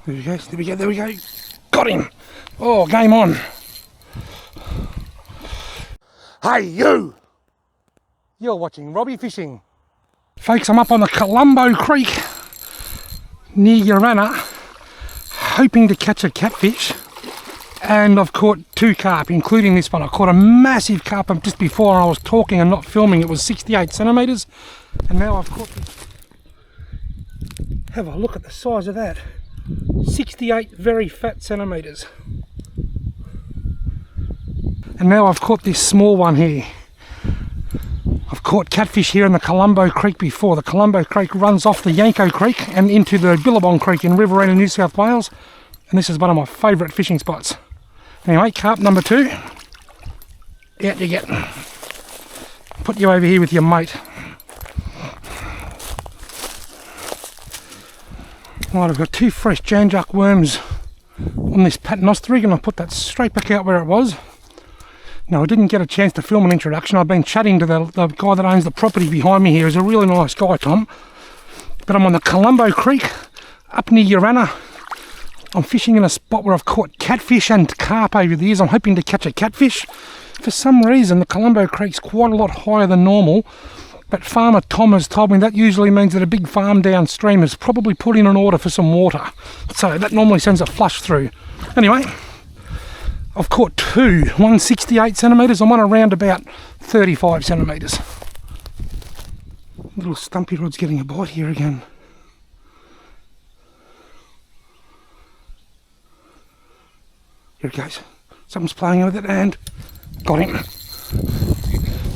There we go, there we go, there we go. Got him. Oh, game on. Hey, you! You're watching Robbie Fishing. Folks, I'm up on the Colombo Creek near Urana, hoping to catch a catfish. And I've caught 2 carp, including this one. I caught a massive carp just before I was talking and not filming. It was 68 centimetres. And now I've caught this. Have a look at the size of that. 68 very fat centimetres. And now I've caught this small one here. I've caught catfish here in the Colombo Creek before. The Colombo Creek runs off the Yanko Creek and into the Billabong Creek in Riverina, New South Wales. And this is one of my favourite fishing spots. Anyway, carp number 2. Out you get. Put you over here with your mate. Right, I've got 2 fresh janjuk worms on this paternoster rig, and I'll put that straight back out where it was. Now, I didn't get a chance to film an introduction. I've been chatting to the guy that owns the property behind me here. He's a really nice guy, Tom. But I'm on the Colombo Creek, up near Urana. I'm fishing in a spot where I've caught catfish and carp over the years. I'm hoping to catch a catfish. For some reason, the Colombo Creek's quite a lot higher than normal, but Farmer Tom has told me that usually means that a big farm downstream has probably put in an order for some water. So that normally sends a flush through. Anyway, I've caught 2, one 68 centimetres and one around about 35 centimetres. Little stumpy rod's getting a bite here again. Here it goes. Something's playing with it and got him.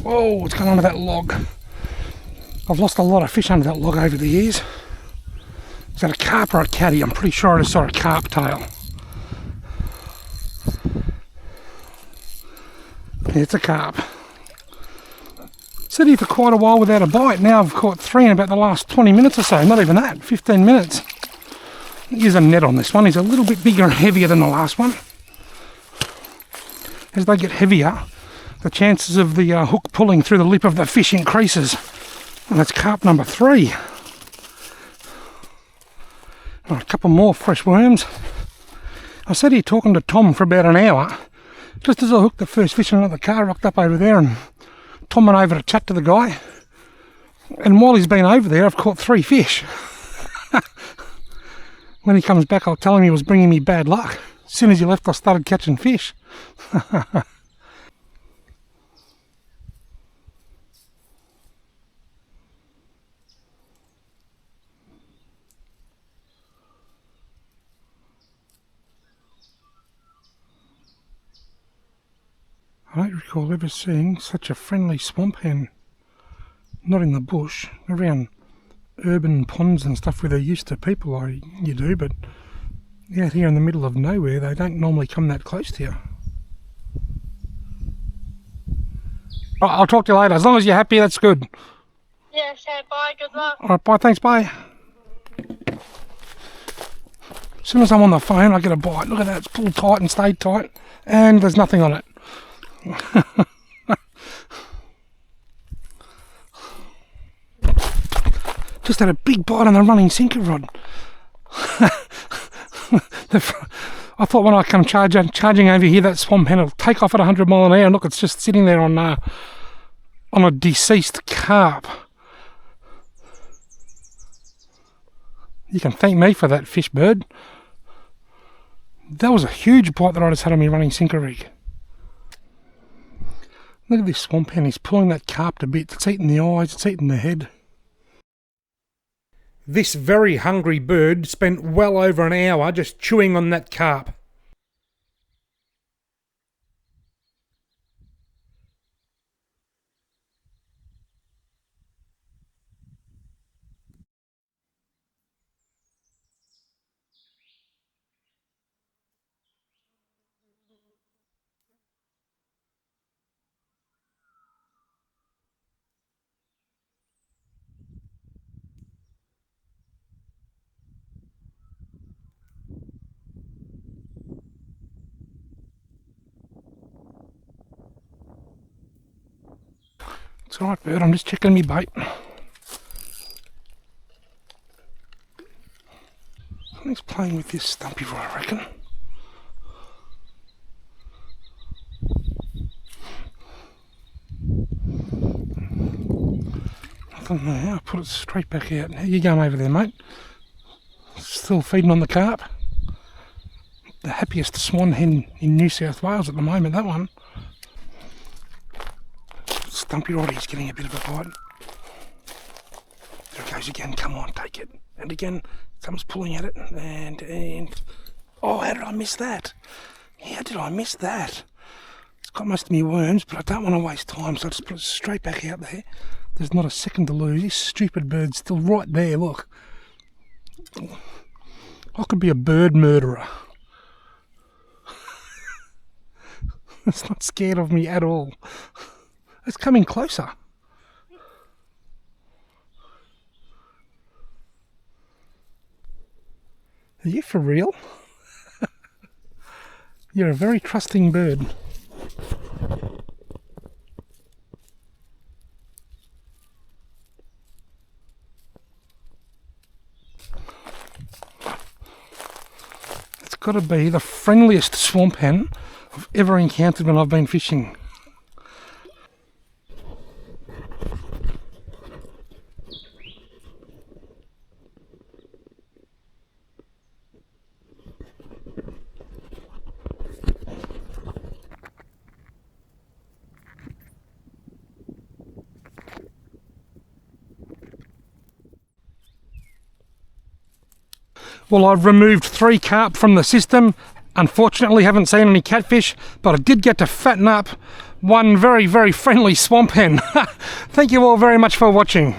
Whoa, what's going on with that log? I've lost a lot of fish under that log over the years. Is that a carp or a catty? I'm pretty sure I just saw a carp tail. It's a carp. Sat here for quite a while without a bite. Now I've caught 3 in about the last 20 minutes or so. Not even that, 15 minutes. Use a net on this one. He's a little bit bigger and heavier than the last one. As they get heavier, the chances of the hook pulling through the lip of the fish increases. And that's carp number 3. Right, a couple more fresh worms. I sat here talking to Tom for about an hour, just as I hooked the first fish and the car rocked up over there, and Tom went over to chat to the guy. And while he's been over there, I've caught 3 fish. When he comes back, I'll tell him he was bringing me bad luck. As soon as he left, I started catching fish. I don't recall ever seeing such a friendly swamp hen. Not in the bush, around urban ponds and stuff where they're used to people, you do, but out here in the middle of nowhere, they don't normally come that close to you. I'll talk to you later. As long as you're happy, that's good. Yeah, okay, bye, good luck. Alright, bye, thanks, bye. As soon as I'm on the phone, I get a bite. Look at that, it's pulled tight and stayed tight, and there's nothing on it. Just had a big bite on the running sinker rod. I thought when I come charging over here, that swamp hen will take off at 100 mile an hour. And look, it's just sitting there on a deceased carp. You can thank me for that, fish bird. That was a huge bite that I just had on my running sinker rig. Look at this swamp hen, he's pulling that carp to bits. It's eating the eyes, it's eating the head. This very hungry bird spent well over an hour just chewing on that carp. It's alright, bird, I'm just checking me bait. Something's playing with this stumpy rod, I reckon. Nothing there. I'll put it straight back out. How you going over there, mate? Still feeding on the carp. The happiest swan hen in New South Wales at the moment, that one. Stumpy Roddy's getting a bit of a bite. There it goes again. Come on, take it. And again, someone's pulling at it. And oh, how did I miss that? How did I miss that? It's got most of my worms, but I don't want to waste time, so I just put it straight back out there. There's not a second to lose. This stupid bird's still right there, look. I could be a bird murderer. It's not scared of me at all. It's coming closer. Are you for real? You're a very trusting bird. It's got to be the friendliest swamp hen I've ever encountered when I've been fishing. Well, I've removed 3 carp from the system. Unfortunately, haven't seen any catfish, but I did get to fatten up one very, very friendly swamp hen. Thank you all very much for watching.